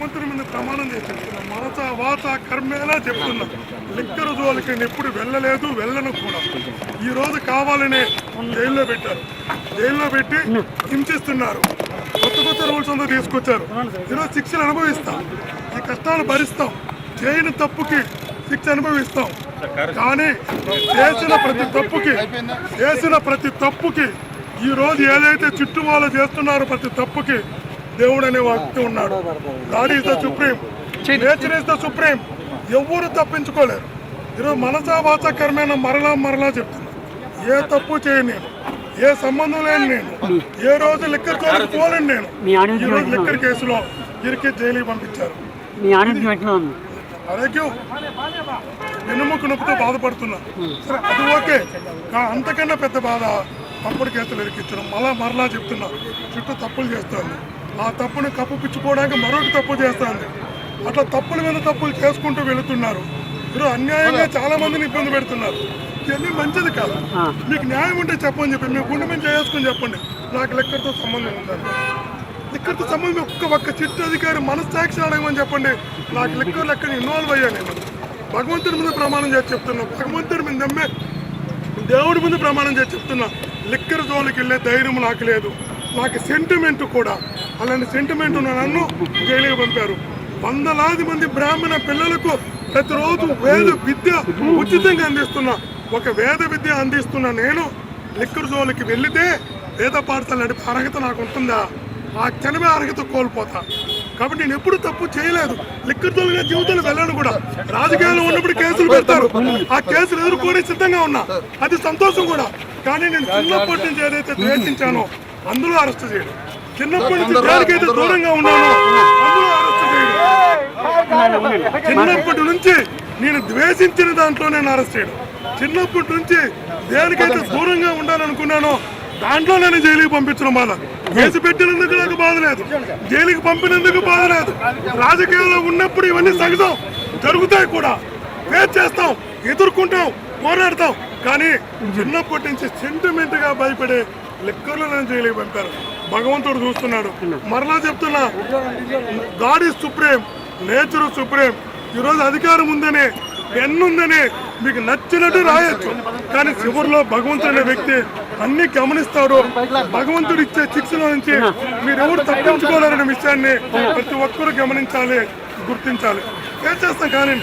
భగవంతుని మీద ప్రమాణం చేసి చెప్తున్నా, మనస వాచ కర్మేలా చెప్తున్నా, లిక్కర్ జోలికి నేను ఎప్పుడు వెళ్ళలేదు, వెళ్ళను కూడా. ఈ రోజు కావాలనే జైల్లో పెట్టారు, జైల్లో పెట్టి హింసిస్తున్నారు. కొత్త రూల్స్ అంతా తీసుకొచ్చారు. ఈరోజు శిక్షలు అనుభవిస్తాం, ఈ కష్టాలు భరిస్తాం, చేయని తప్పుకి శిక్ష అనుభవిస్తాం. కానీ చేసిన ప్రతి తప్పుకి ఈ రోజు ఏదైతే చుట్టూ వాళ్ళు చేస్తున్నారో ప్రతి తప్పుకి దేవుడు అనే వ్యక్తి ఉన్నాడు. God is the supreme, nature is the supreme. ఎవరు తప్పించుకోలేరు. ఈరోజు మనసా వాచ కర్మేన మరలా చెప్తున్నా, ఏ తప్పు చేయను నేను, ఏ సంబంధం లేని నేను, ఏ రోజు లిక్కర్ కోరికి పోలేను నేను. ఈ రోజు లిక్కర్ కేసులో ఇరికి జైలుకి పంపించారు. ఆరోగ్యం వెన్నుముక నొప్పితో బాధపడుతున్నా. సరే అది ఓకే, అంతకన్నా పెద్ద బాధ తప్పుడు కేసులు ఇరికించడం. మరలా చెప్తున్నా, చుట్టూ తప్పులు చేస్తుంది. ఆ తప్పును కప్పుపిచ్చుకోవడానికి మరొక తప్పు చేస్తుంది. అట్లా తప్పుల మీద తప్పులు చేసుకుంటూ వెళుతున్నారు. ఈరోజు అన్యాయంగా చాలా మందిని ఇబ్బంది పెడుతున్నారు. ఇవన్నీ మంచిది కాదు. మీకు న్యాయం ఉంటే చెప్పని చెప్పి మీ గుండె మీద చేసుకుని చెప్పండి, నాకు లెక్కలతో సంబంధం ఉందని. లిక్కర్తో సంబంధం ఒక్క చిట్టు అధికారి మనస్సాక్షి అడగమని చెప్పండి, నాకు లిక్కర్ లెక్కని ఇన్వాల్వ్ అయ్యా. నేను భగవంతుడి మీద ప్రమాణం చేసి చెప్తున్నా, భగవంతుడి మీద నమ్మే దేవుడి ముందు ప్రమాణం చేసి చెప్తున్నా, లిక్కర్ జోలికి వెళ్ళే ధైర్యం నాకు లేదు. నాకు సెంటిమెంట్ కూడా, అలాంటి సెంటిమెంట్ ఉన్న నన్ను జైలుకి పంపారు. వందలాది మంది బ్రాహ్మణ పిల్లలకు ప్రతిరోజు వేద విద్య ఉచితంగా అందిస్తున్నా. ఒక వేద విద్య అందిస్తున్న నేను లిక్కర్ జోలికి వెళితే వేద పాఠశాల నడిపే అర్హత నాకు ఉంటుందా? ఆ క్షణమే అర్హత కోల్పోతా. కాబట్టి నేను ఎప్పుడు తప్పు చేయలేదు. లిక్కర్ జోలిగా జీవితంలో వెళ్ళను కూడా. రాజకీయాల్లో ఉన్నప్పుడు కేసులు పెడతారు, ఆ కేసులు ఎదుర్కొని సిద్ధంగా ఉన్నా, అది సంతోషం కూడా. కానీ నేను చిన్నప్పటి నుంచి ఏదైతే ద్వేషించానో అందులో అరెస్ట్ చేయడం, చిన్నప్పటి నుంచి దేనికైతే దూరంగా ఉన్నానో అందులో అరెస్ట్ చేయడం, చిన్నప్పటి నుంచి నేను ద్వేషించిన దాంట్లో నేను అరెస్ట్ చేయడం, చిన్నప్పటి నుంచి దేనికైతే దూరంగా ఉండాలనుకున్నానో దాంట్లో నేను జైలుకి పంపించడం బాధ. కేసు పెట్టినందుకు నాకు బాధ లేదు, జైలుకి పంపినందుకు బాధ లేదు. రాజకీయాల్లో ఉన్నప్పుడు ఇవన్నీ సహజం, జరుగుతాయి కూడా, ఫేస్ చేస్తాం, ఎదుర్కొంటాం, పోరాడతాం. కానీ చిన్నప్పటి నుంచి సెంటిమెంట్గా భయపడే లిక్కర్లో నేను జైలుకి పంపారు. భగవంతుడు చూస్తున్నాడు. మరలా చెప్తున్నా, God is supreme, nature supreme. ఈరోజు అధికారం ఉందనే, పెన్ను ఉందనే మీకు నచ్చినట్టు రాయొచ్చు, కానీ చివరిలో భగవంతుడు అనే వ్యక్తి అన్ని గమనిస్తాడు. భగవంతుడు ఇచ్చే శిక్షలో నుంచి మీరెవరు తప్పించుకోలేరనే విషయాన్ని ప్రతి ఒక్కరూ గమనించాలి, గుర్తించాలి. ఫేస్ చేస్తాం, కానీ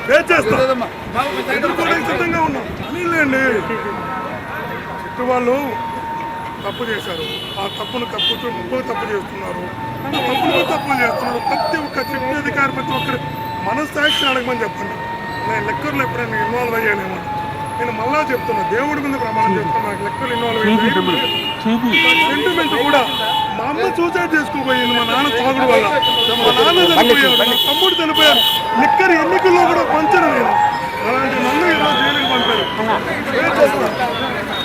ఫేస్ చేస్తాం, ఎదుర్కోవడానికి సిద్ధంగా ఉన్నాం. అనిలేండి, చుట్టూ వాళ్ళు తప్పు చేశారు, ఆ తప్పును కప్పుతూ ఇంకో తప్పు చేస్తున్నారు, ఆ తప్పును తప్పులు చేస్తున్నారు. ప్రతి ఒక్క చిట్టు అధికారి ప్రతి ఒక్కరు మనస్సాక్షి అడగమని చెప్పండి. నేను లెక్కర్లు ఎప్పుడైనా ఇన్వాల్వ్ అయ్యానేమో. నేను మళ్ళా చెప్తున్నా, దేవుడి మీద ప్రమాణం చేస్తున్నా, నాకు లెక్కలు ఇన్వాల్వ్ అయ్యాను. సెంటిమెంట్ కూడా, మా అమ్మ సూసైడ్ చేసుకోబోయింది మా నాన్న తాగుడు వల్ల, మా నాన్న చనిపోయారు, మా తమ్ముడు చనిపోయారు. లెక్కర్ ఎన్నికల్లో కూడా పంచను నేను. అలాంటి నన్ను ఈరోజు జైలుకి పంపారు.